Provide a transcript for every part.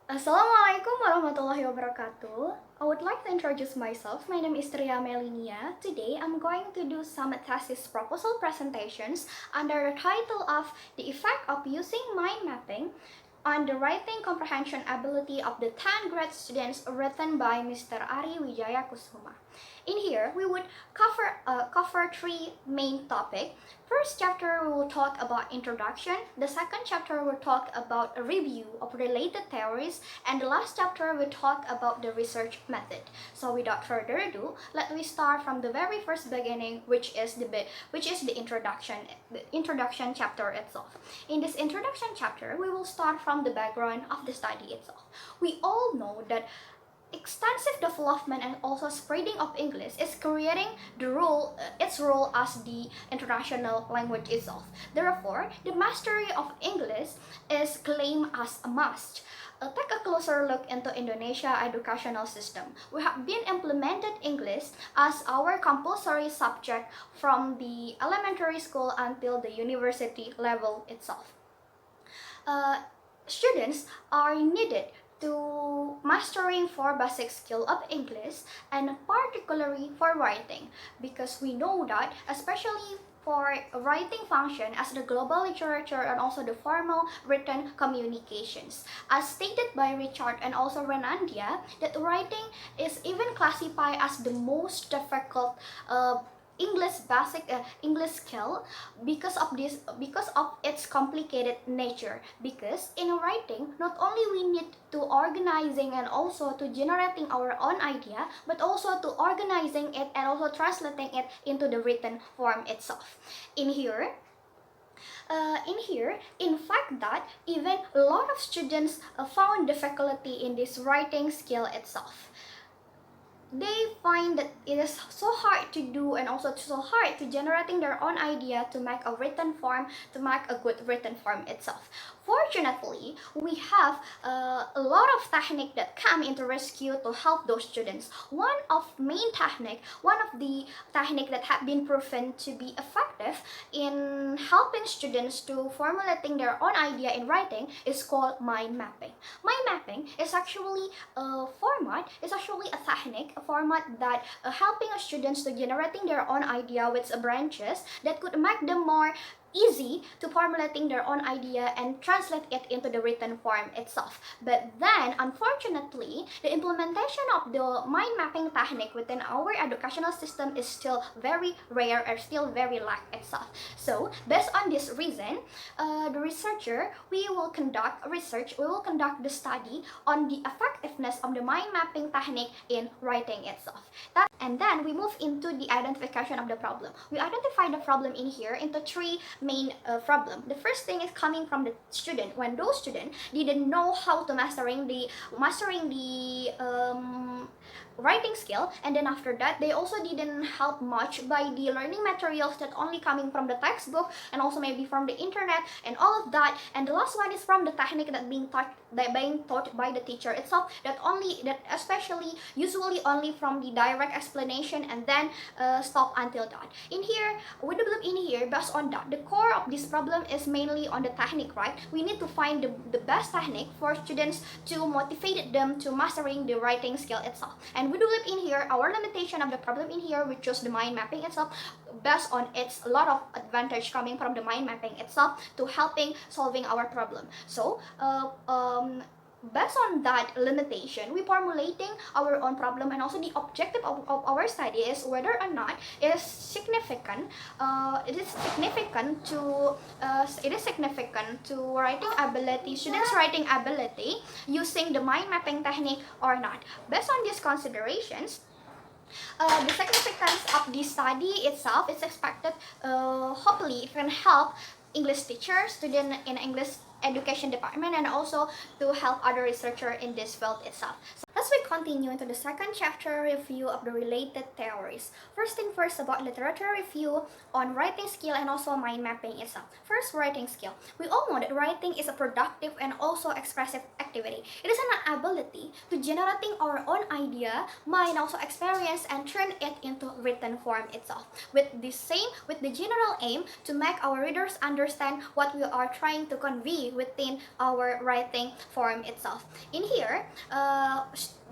Assalamualaikum warahmatullahi wabarakatuh. I would like to introduce myself. My name is Tria Mellinia. Today I'm going to do some thesis proposal presentations under the title of The Effect of Using Mind Mapping on the Writing Comprehension Ability of the 10th grade students, written by Mr. Ari Wijaya Kusuma. In here, we would cover three main topics. First chapter, we will talk about introduction. The second chapter will talk about a review of related theories, and the last chapter will talk about the research method. So without further ado, let me start from the very first beginning, which is the introduction chapter itself. In this introduction chapter, we will start from the background of the study itself. We all know that extensive development and also spreading of English is creating its role as the international language itself. Therefore, the mastery of English is claimed as a must. Take a closer look into Indonesia educational system. We have been implemented English as our compulsory subject from the elementary school until the university level itself. Students are needed to mastering for basic skill of English, and particularly for writing, because we know that especially for writing function as the global literature and also the formal written communications. As stated by Richard and also Renandia, that writing is even classified as the most difficult English skill because of its complicated nature. Because in writing, not only we need to organizing and also to generating our own idea, but also to organizing it and also translating it into the written form itself. In here, in fact, that even a lot of students found difficulty in this writing skill itself. They find that it is so hard to do and also so hard to generating their own idea to make a written form, to make a good written form itself. Fortunately, we have a lot of technique that come into rescue to help those students. One of the technique that have been proven to be effective in helping students to formulating their own idea in writing is called mind mapping. Mind mapping is actually a technique, a format that helping students to generating their own idea with branches that could make them more easy to formulating their own idea and translate it into the written form itself. But then, unfortunately, the implementation of the mind mapping technique within our educational system is still very rare or still very lack itself. So, based on this reason, the researcher, we will conduct the study on the effectiveness of the mind mapping technique in writing itself. And then we move into the identification of the problem. We identify the problem in here into three main problem. The first thing is coming from the student. When those students didn't know how to mastering the writing skill, and then after that they also didn't help much by the learning materials that only coming from the textbook and also maybe from the internet and all of that. And the last one is from the technique that being taught by the teacher itself, that especially usually only from the direct explanation and then stop until that. In here, we develop in here based on that. The core of this problem is mainly on the technique, right? We need to find the best technique for students to motivate them to mastering the writing skill itself. And we develop in here our limitation of the problem in here, which is the mind mapping itself, based on its a lot of advantage coming from the mind mapping itself to helping solving our problem. So based on that limitation, we formulating our own problem, and also the objective of our study is whether or not it is significant to writing ability, students writing ability using the mind mapping technique or not. Based on these considerations, the significance of the study itself is expected, hopefully it can help English teachers, students in English education department, and also to help other researchers in this field itself. So as we continue into the second chapter review of the related theories. First thing first about literature review on writing skill and also mind mapping itself. First, writing skill. We all know that writing is a productive and also expressive activity. It is an ability to generating our own idea, mind, also experience, and turn it into written form itself. With the general aim to make our readers understand what we are trying to convey within our writing form itself. In here,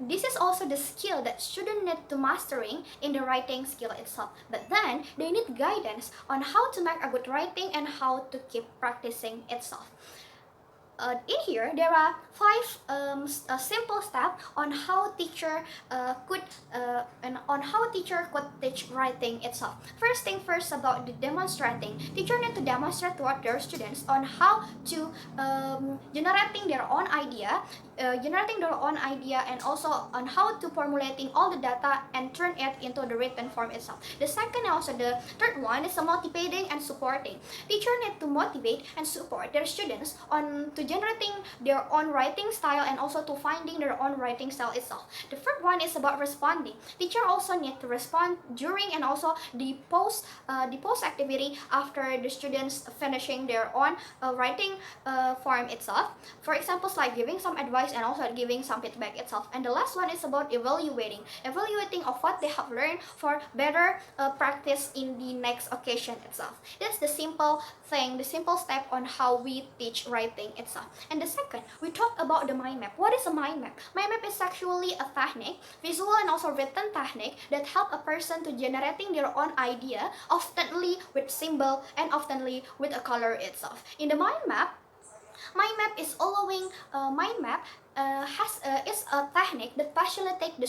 this is also the skill that students need to mastering in the writing skill itself. But then they need guidance on how to make a good writing and how to keep practicing itself. In here, there are 5 simple steps on how teacher could teach writing itself. First thing first about the demonstrating. Teacher need to demonstrate to their students on how to generating their own idea, and also on how to formulating all the data and turn it into the written form itself. The second, also the third one, is motivating and supporting. Teacher need to motivate and support their students on to generating their own writing style and also to finding their own writing style itself. The third one is about responding. Teacher also need to respond during and also the post activity after the students finishing their own writing form itself. For example, like giving some advice and also giving some feedback itself. And the last one is about evaluating of what they have learned for better practice in the next occasion itself. That's the simple thing, the simple step on how we teach writing itself. And the second, we talk about the mind map. What is a mind map? Mind map is actually a technique, visual and also written technique, that help a person to generating their own idea, oftenly with symbol and oftenly with a color itself. In the mind map is allowing mind map is a technique that facilitate the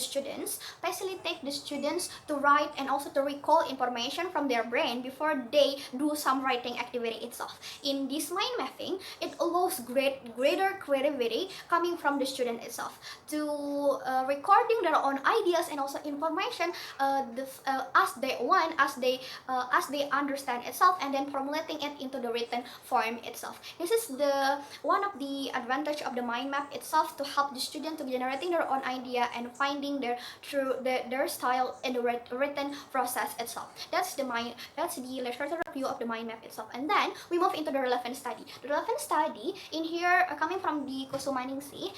students to write and also to recall information from their brain before they do some writing activity itself. In this mind mapping, it allows greater creativity coming from the student itself to recording their own ideas and also information as they want, as they understand itself, and then formulating it into the written form itself. This is the one of the advantage of the mind map itself, to help the student to generating their own idea and finding their style in the written process itself. That's the literature review of the mind map itself. And then we move into the relevant study. The relevant study in here, coming from the Kusumaningsi,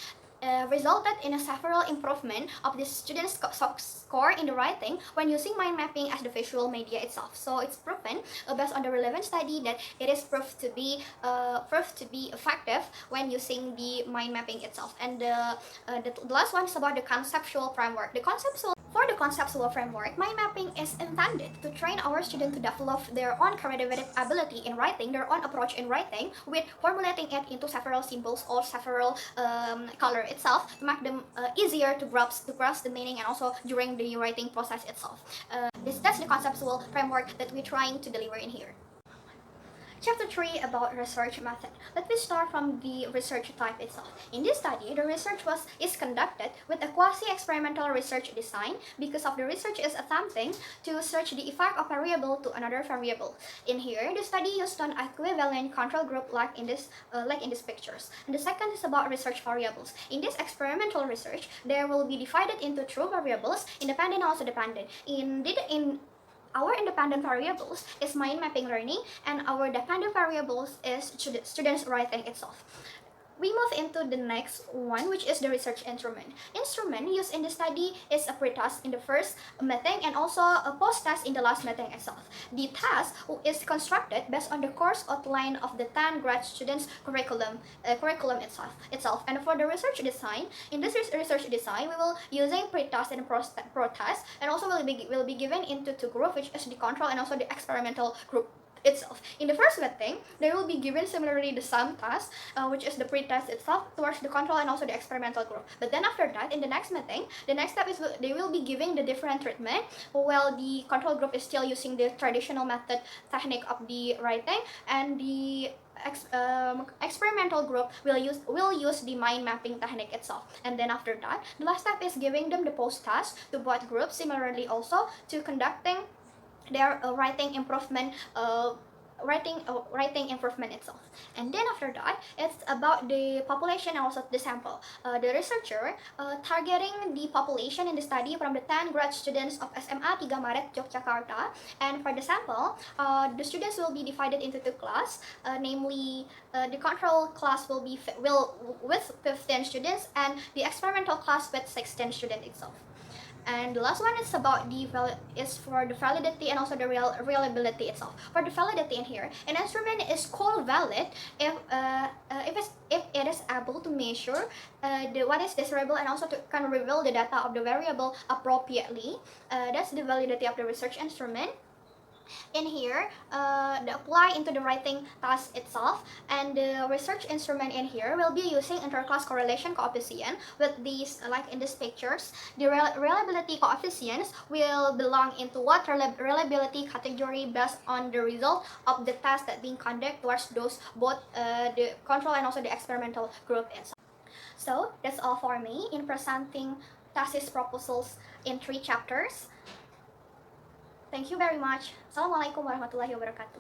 resulted in a several improvement of the students' score in the writing when using mind mapping as the visual media itself. So it's proven based on the relevant study that it is proved to be effective when using the mind mapping itself. And the last one is about the conceptual framework. For the conceptual framework, mind mapping is intended to train our students to develop their own creative ability in writing, their own approach in writing, with formulating it into several symbols or several color itself, to make them easier to grasp the meaning and also during the writing process itself. That's the conceptual framework that we're trying to deliver in here. Chapter 3 about research method. Let me start from the research type itself. In this study, the research is conducted with a quasi-experimental research design because of the research is attempting to search the effect of variable to another variable. In here, the study used an equivalent control group like in these pictures. And the second is about research variables. In this experimental research, there will be divided into true variables, independent and also dependent. Our independent variables is mind mapping learning, and our dependent variables is students writing itself. We move into the next one, which is the research instrument. Instrument used in the study is a pre-task in the first meeting and also a post-task in the last meeting itself. The task is constructed based on the course outline of the 10 grad students' curriculum itself. And for the research design, in this research design, we will using pre-task and pro-task, and also will be given into two groups, which is the control and also the experimental group itself. In the first meeting, they will be given similarly the same task, which is the pre-test itself, towards the control and also the experimental group. But then after that, in the next meeting, the next step is they will be giving the different treatment, while the control group is still using the traditional method technique of the writing, and the experimental group will use the mind mapping technique itself. And then after that, the last step is giving them the post task to both groups, similarly also to conducting their writing improvement writing improvement itself. And then after that, it's about the population and also the sample. The researcher targeting the population in the study from the 10 grad students of SMA 3 Maret Yogyakarta, and for the sample, the students will be divided into two classes, namely the control class will with 15 students and the experimental class with 16 students itself. And the last one is about is for the validity and also the reliability itself. For the validity in here, an instrument is called valid if it is able to measure what is desirable and also can reveal the data of the variable appropriately. That's the validity of the research instrument. In here, the apply into the writing task itself, and the research instrument in here will be using interclass correlation coefficient with these, like in these pictures. The reliability coefficients will belong into what reliability category based on the result of the test that being conducted towards those both the control and also the experimental group itself. So that's all for me in presenting thesis proposals in 3 chapters. Thank you very much. Assalamualaikum warahmatullahi wabarakatuh.